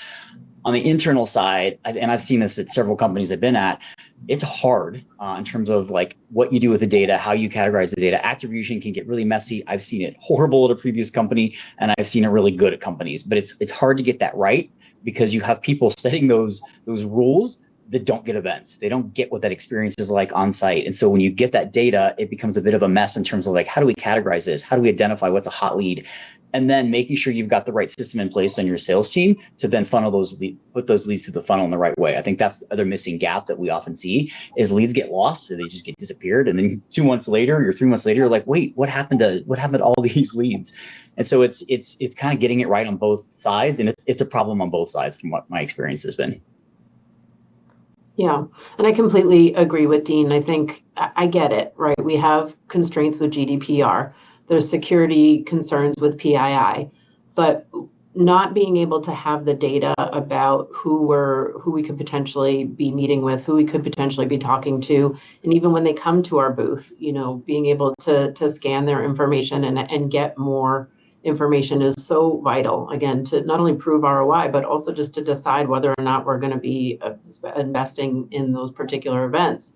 On the internal side, and I've seen this at several companies I've been at, it's hard in terms of like what you do with the data, how you categorize the data. Attribution can get really messy. I've seen it horrible at a previous company, and I've seen it really good at companies. But it's hard to get that right because you have people setting those rules that don't get events. They don't get what that experience is like on site. And so when you get that data, it becomes a bit of a mess in terms of like, how do we categorize this? How do we identify what's a hot lead? And then making sure you've got the right system in place on your sales team to then funnel put those leads through the funnel in the right way. I think that's the other missing gap that we often see is leads get lost or they just get disappeared. And then 2 months later or 3 months later, you're like, wait, what happened to all these leads? And so it's kind of getting it right on both sides. And it's a problem on both sides from what my experience has been. Yeah, and I completely agree with Dean. I think I get it, right? We have constraints with GDPR. There's security concerns with PII, but not being able to have the data about who we could potentially be meeting with, who we could potentially be talking to, and even when they come to our booth, being able to scan their information and get more information is so vital, again, to not only prove ROI, but also just to decide whether or not we're going to be investing in those particular events.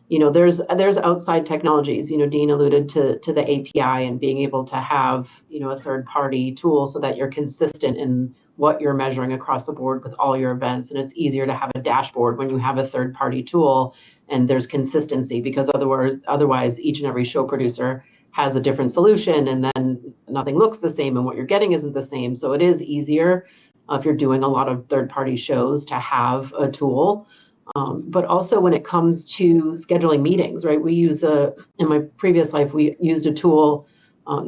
There's outside technologies. Dean alluded to the API and being able to have, a third party tool so that you're consistent in what you're measuring across the board with all your events. And it's easier to have a dashboard when you have a third party tool and there's consistency, because otherwise each and every show producer has a different solution and then nothing looks the same and what you're getting isn't the same. So it is easier if you're doing a lot of third party shows to have a tool. But also when it comes to scheduling meetings, right? We use in my previous life, we used a tool,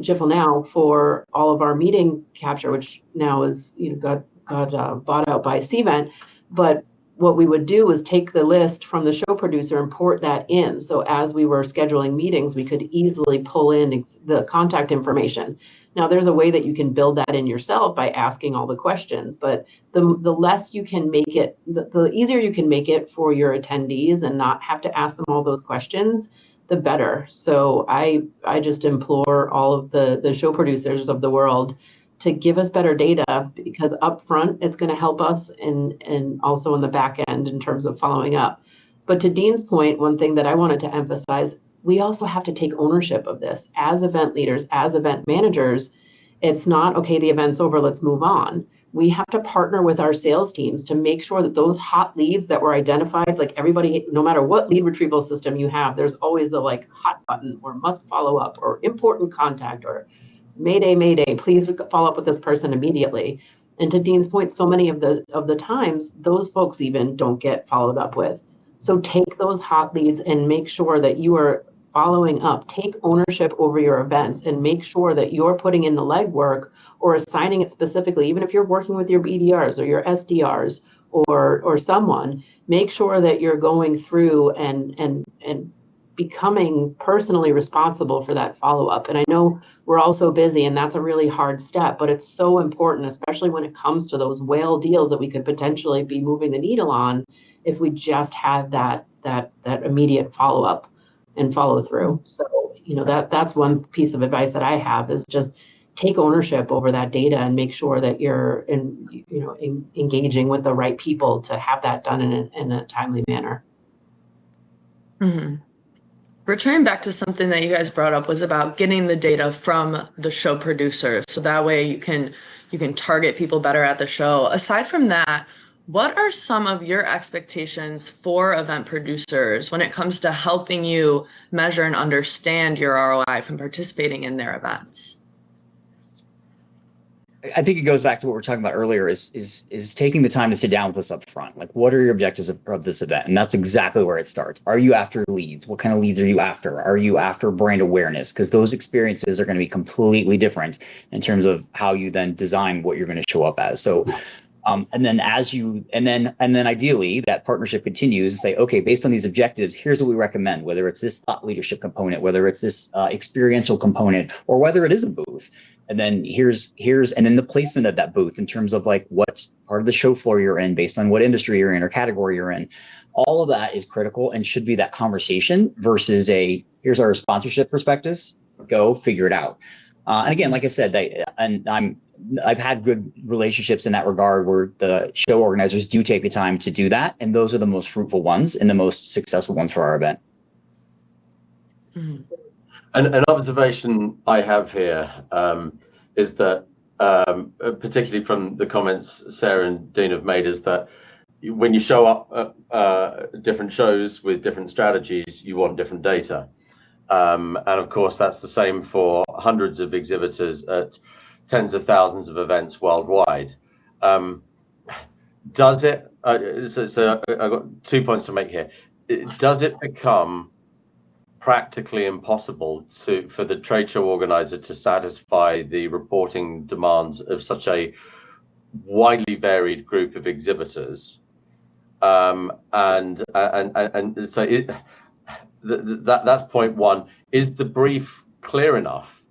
Jiffle Now, for all of our meeting capture, which now is, got bought out by Cvent. But what we would do was take the list from the show producer and port that in. So as we were scheduling meetings, we could easily pull in the contact information. Now, there's a way that you can build that in yourself by asking all the questions, but the less you can make it, the easier you can make it for your attendees and not have to ask them all those questions, the better. So I just implore all of the show producers of the world to give us better data, because up front, it's going to help us and also in the back end in terms of following up. But to Dean's point, one thing that I wanted to emphasize, we also have to take ownership of this as event leaders, as event managers. It's not, okay, the event's over, let's move on. We have to partner with our sales teams to make sure that those hot leads that were identified, like everybody, no matter what lead retrieval system you have, there's always a hot button or must follow up or important contact or Mayday, please follow up with this person immediately. And to Dean's point, so many of the times, those folks even don't get followed up with. So take those hot leads and make sure that you are following up. Take ownership over your events and make sure that you're putting in the legwork or assigning it specifically, even if you're working with your BDRs or your SDRs or someone, make sure that you're going through and becoming personally responsible for that follow-up. And I know we're all so busy and that's a really hard step, but it's so important, especially when it comes to those whale deals that we could potentially be moving the needle on if we just had that immediate follow-up and follow through. So, that's one piece of advice that I have is just take ownership over that data and make sure that you're engaging with the right people to have that done in a timely manner. Mm-hmm. Returning back to something that you guys brought up was about getting the data from the show producer. So that way you can target people better at the show. Aside from that, what are some of your expectations for event producers when it comes to helping you measure and understand your ROI from participating in their events? I think it goes back to what we were talking about earlier is taking the time to sit down with us up front. Like, what are your objectives of this event? And that's exactly where it starts. Are you after leads? What kind of leads are you after? Are you after brand awareness? Because those experiences are going to be completely different in terms of how you then design what you're going to show up as. So and then ideally that partnership continues to say, okay, based on these objectives, here's what we recommend, whether it's this thought leadership component, whether it's this experiential component, or whether it is a booth. And then and then the placement of that booth in terms of what's part of the show floor you're in, based on what industry you're in or category you're in. All of that is critical and should be that conversation versus here's our sponsorship prospectus, go figure it out. And again, like I said, I've had good relationships in that regard where the show organizers do take the time to do that. And those are the most fruitful ones and the most successful ones for our event. Mm-hmm. An observation I have here is that, particularly from the comments Sarah and Dean have made, is that when you show up at different shows with different strategies, you want different data. And of course, that's the same for hundreds of exhibitors at tens of thousands of events worldwide. Does it, so I've got 2 points to make here. Does it become practically impossible for the trade show organizer to satisfy the reporting demands of such a widely varied group of exhibitors? And so that's point one. Is the brief clear enough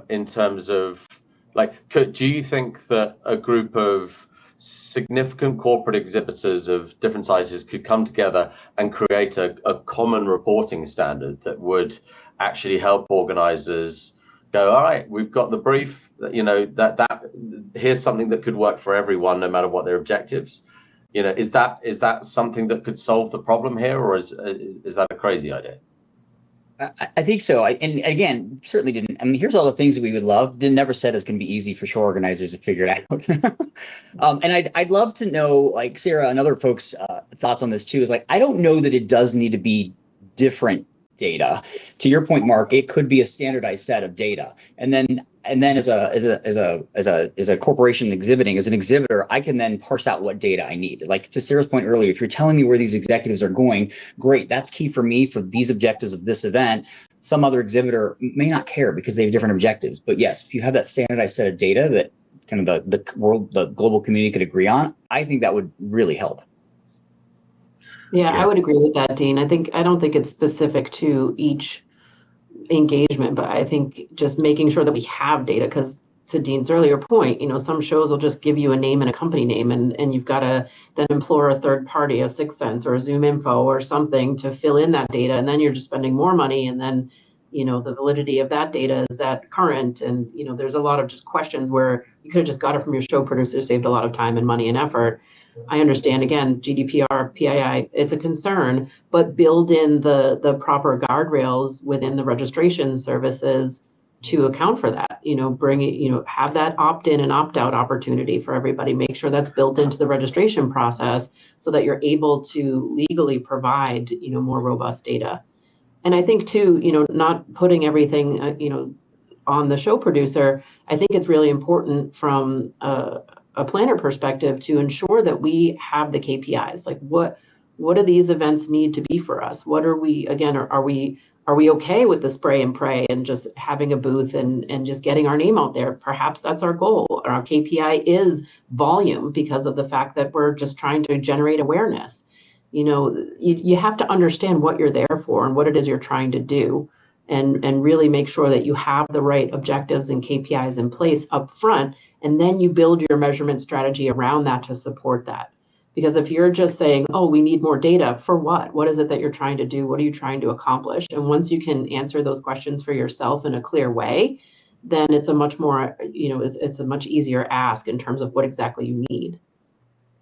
in terms of, like, do you think that a group of significant corporate exhibitors of different sizes could come together and create a common reporting standard that would actually help organizers go, all right, we've got the brief, that here's something that could work for everyone, no matter what their objectives? Is that something that could solve the problem here, or is that a crazy idea? I think so. And again, certainly didn't. I mean, here's all the things that we would love. Never said it's going to be easy for show organizers to figure it out. And I'd love to know, like Sarah and other folks' thoughts on this too. Is like, I don't know that it does need to be different data. To your point, Mark, it could be a standardized set of data, and then as a corporation exhibiting, as an exhibitor, I can then parse out what data I need. Like to Sarah's point earlier, if you're telling me where these executives are going, great, that's key for me for these objectives of this event. Some other exhibitor may not care because they have different objectives. But yes, if you have that standardized set of data that kind of the global community could agree on, I think that would really help. Yeah, I would agree with that, Dean. I don't think it's specific to each engagement, but I think just making sure that we have data, because to Dean's earlier point, some shows will just give you a name and a company name, and you've got to then implore a third party, a Sixth Sense or a Zoom Info or something to fill in that data, and then you're just spending more money, and then the validity of that data, is that current? And there's a lot of just questions where you could have just got it from your show producer, saved a lot of time and money and effort. I understand, again, GDPR, PII, it's a concern, but build in the proper guardrails within the registration services to account for that. Bring it, have that opt-in and opt-out opportunity for everybody. Make sure that's built into the registration process so that you're able to legally provide, more robust data. And I think too, not putting everything, on the show producer. I think it's really important from a planner perspective to ensure that we have the KPIs. Like what do these events need to be for us? What are we, again, are we okay with the spray and pray and just having a booth and just getting our name out there? Perhaps that's our goal. Our KPI is volume because of the fact that we're just trying to generate awareness. You have to understand what you're there for and what it is you're trying to do, and really make sure that you have the right objectives and KPIs in place up front, and then you build your measurement strategy around that to support that. Because if you're just saying, oh, we need more data, for what? What is it that you're trying to do? What are you trying to accomplish? And once you can answer those questions for yourself in a clear way, then it's a much more, it's a much easier ask in terms of what exactly you need.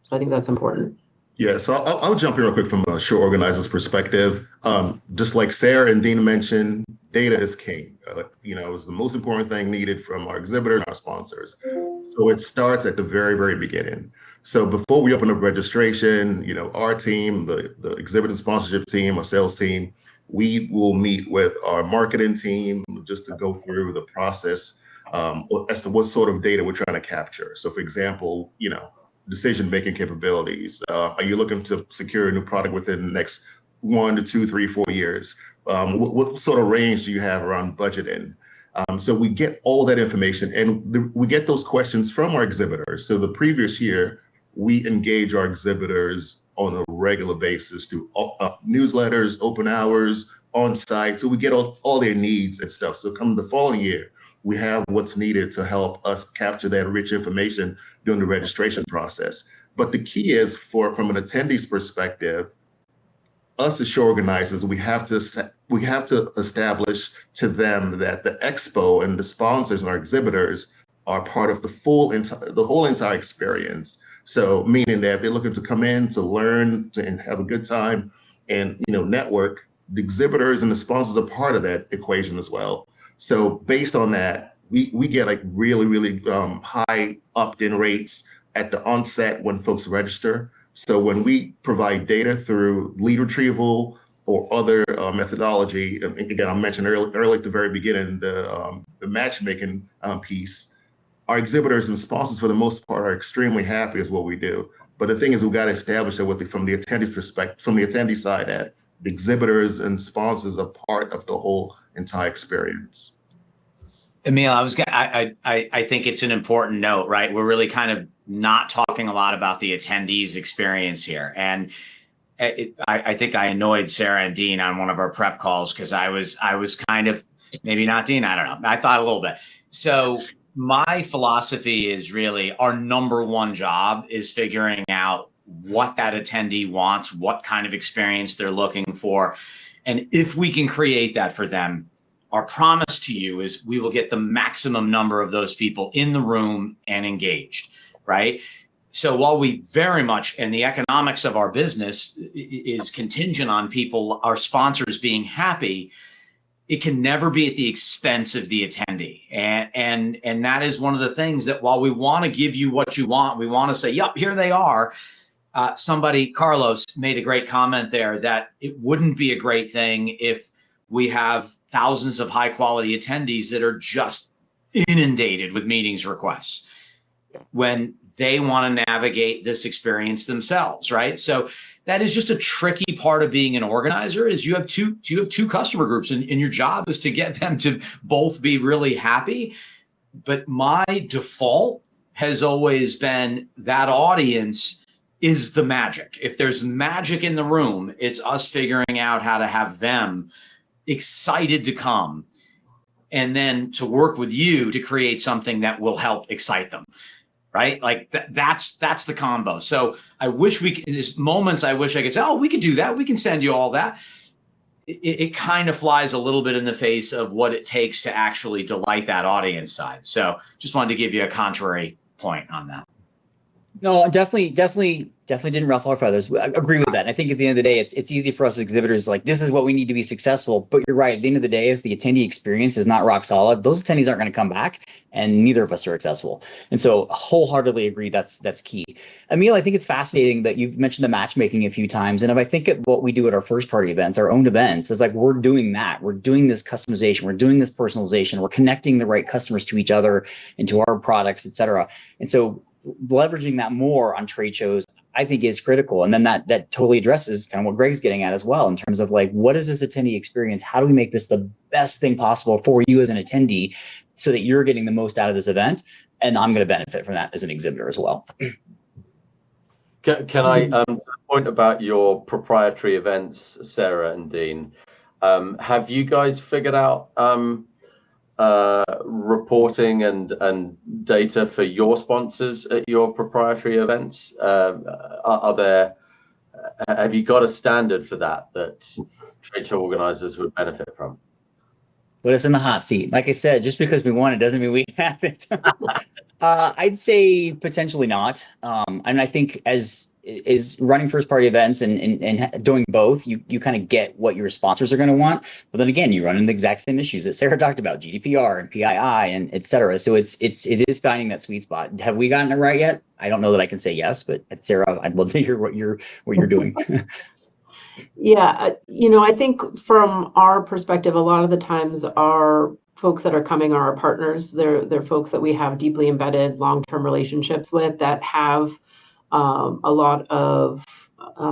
So I think that's important. Yeah, so I'll jump in real quick from a show organizer's perspective. Just like Sarah and Dean mentioned, data is king. It's the most important thing needed from our exhibitor and our sponsors. So it starts at the very, very beginning. So before we open up registration, our team, the exhibitor sponsorship team, our sales team, we will meet with our marketing team just to go through the process as to what sort of data we're trying to capture. So for example, decision-making capabilities. Are you looking to secure a new product within the next 1 to 2, 3, 4 years? What sort of range do you have around budgeting? So we get all that information, and we get those questions from our exhibitors. So the previous year, we engage our exhibitors on a regular basis through newsletters, open hours, on site. So we get all their needs and stuff. So come the following year, we have what's needed to help us capture that rich information during the registration process. But the key is from an attendee's perspective, us as show organizers, we have to establish to them that the expo and the sponsors and our exhibitors are part of the whole entire experience. So meaning that if they're looking to come in to learn and have a good time and network, the exhibitors and the sponsors are part of that equation as well. So based on that, we get like really, really high opt-in rates at the onset when folks register. So when we provide data through lead retrieval or other methodology, and again, I mentioned early at the very beginning, the matchmaking piece, our exhibitors and sponsors, for the most part, are extremely happy with what we do. But the thing is, we've got to establish that from the attendee perspective, from the attendee side, that the exhibitors and sponsors are part of the whole entire experience. Emil, I think it's an important note, right? We're really kind of not talking a lot about the attendees' experience here. And I think I annoyed Sarah and Dean on one of our prep calls because I was kind of, maybe not Dean, I don't know. I thought a little bit. So my philosophy is really our number one job is figuring out what that attendee wants, what kind of experience they're looking for. And if we can create that for them, our promise to you is we will get the maximum number of those people in the room and engaged, right? So while we very much, and the economics of our business is contingent on people, our sponsors being happy, it can never be at the expense of the attendee. And that is one of the things that while we want to give you what you want, we want to say, yep, here they are. Carlos made a great comment there that it wouldn't be a great thing if we have thousands of high quality attendees that are just inundated with meetings requests when they want to navigate this experience themselves, right? So that is just a tricky part of being an organizer is you have two customer groups and your job is to get them to both be really happy. But my default has always been that audience is the magic. If there's magic in the room, it's us figuring out how to have them excited to come and then to work with you to create something that will help excite them, right? Like that's the combo. So I wish there's moments I wish I could say, oh, we could do that. We can send you all that. It kind of flies a little bit in the face of what it takes to actually delight that audience side. So just wanted to give you a contrary point on that. No, definitely didn't ruffle our feathers. I agree with that. And I think at the end of the day, it's easy for us as exhibitors, like this is what we need to be successful. But you're right. At the end of the day, if the attendee experience is not rock solid, those attendees aren't going to come back, and neither of us are successful. And so, wholeheartedly agree that's key. Emil, I think it's fascinating that you've mentioned the matchmaking a few times. And if I think of what we do at our first party events, our own events, is like we're doing that. We're doing this customization. We're doing this personalization. We're connecting the right customers to each other and to our products, et cetera. And so, leveraging that more on trade shows, I think is critical. And then that totally addresses kind of what Greg's getting at as well in terms of like, what is this attendee experience? How do we make this the best thing possible for you as an attendee so that you're getting the most out of this event? And I'm going to benefit from that as an exhibitor as well. Can I point about your proprietary events, Sarah and Dean? Have you guys figured out reporting and data for your sponsors at your proprietary events? Have you got a standard for that trade show organizers would benefit from? Put us in the hot seat. Like I said, just because we want it doesn't mean we have it. I'd say potentially not. And I think as running first party events and doing both, you kind of get what your sponsors are going to want. But then again, you run into the exact same issues that Sarah talked about, GDPR and PII and et cetera. So it is finding that sweet spot. Have we gotten it right yet? I don't know that I can say yes, but Sarah, I'd love to hear what you're doing. Yeah, I think from our perspective, a lot of the times our folks that are coming are our partners. They're folks that we have deeply embedded long-term relationships with that have a lot of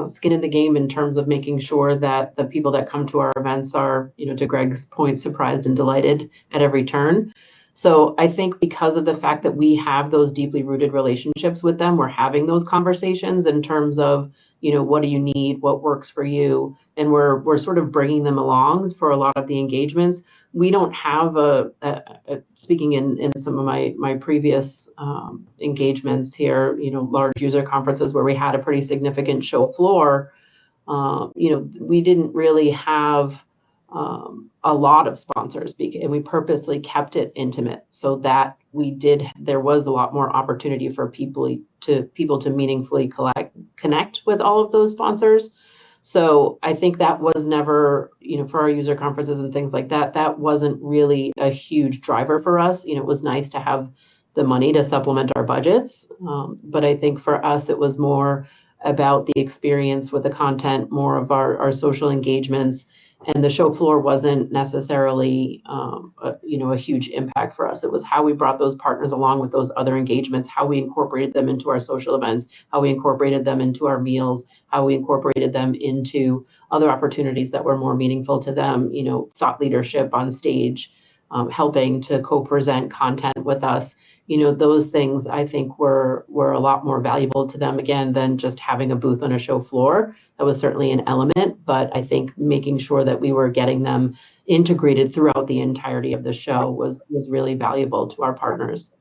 skin in the game in terms of making sure that the people that come to our events are, to Greg's point, surprised and delighted at every turn. So I think because of the fact that we have those deeply rooted relationships with them, we're having those conversations in terms of, what do you need? What works for you? And we're sort of bringing them along for a lot of the engagements. We don't have speaking in some of my previous engagements here, large user conferences where we had a pretty significant show floor. We didn't really have a lot of sponsors, and we purposely kept it intimate so that there was a lot more opportunity for people to meaningfully connect with all of those sponsors. So I think that was never, for our user conferences and things like that, that wasn't really a huge driver for us. It was nice to have the money to supplement our budgets. But I think for us, it was more about the experience with the content, more of our social engagements. And the show floor wasn't necessarily, a huge impact for us. It was how we brought those partners along with those other engagements, how we incorporated them into our social events, how we incorporated them into our meals, how we incorporated them into other opportunities that were more meaningful to them, thought leadership on stage, helping to co-present content with us. Those things I think were a lot more valuable to them, again, than just having a booth on a show floor. That was certainly an element, but I think making sure that we were getting them integrated throughout the entirety of the show was really valuable to our partners.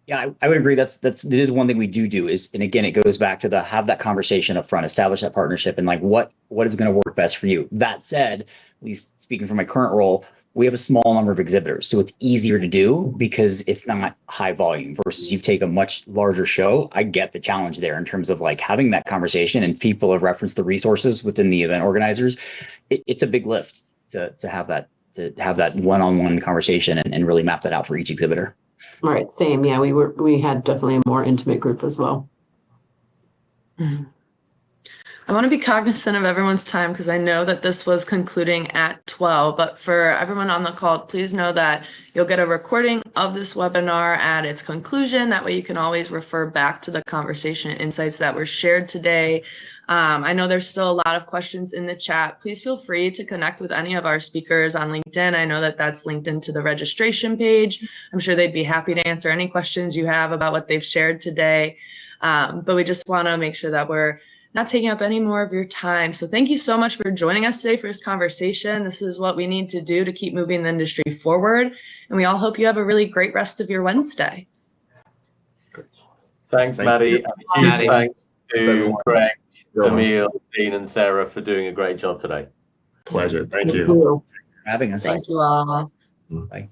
Yeah, I would agree. That is one thing we do is, and again, it goes back to have that conversation up front, establish that partnership, and like what is going to work best for you. That said, at least speaking from my current role, we have a small number of exhibitors, so it's easier to do because it's not high volume versus you take a much larger show. I get the challenge there in terms of like having that conversation, and people have referenced the resources within the event organizers. It's a big lift to have that one-on-one conversation and really map that out for each exhibitor. Right. Same. Yeah, we had definitely a more intimate group as well. Mm-hmm. I want to be cognizant of everyone's time because I know that this was concluding at 12, but for everyone on the call, please know that you'll get a recording of this webinar at its conclusion. That way you can always refer back to the conversation and insights that were shared today. I know there's still a lot of questions in the chat. Please feel free to connect with any of our speakers on LinkedIn. I know that that's linked into the registration page. I'm sure they'd be happy to answer any questions you have about what they've shared today. But we just want to make sure that we're not taking up any more of your time. So thank you so much for joining us today for this conversation. This is what we need to do to keep moving the industry forward. And we all hope you have a really great rest of your Wednesday. Thanks, Maddy. And a huge thanks to Greg, Emil, Dean, and Sarah for doing a great job today. Pleasure. Thank you. Thank you For having us. Thank you all. Bye.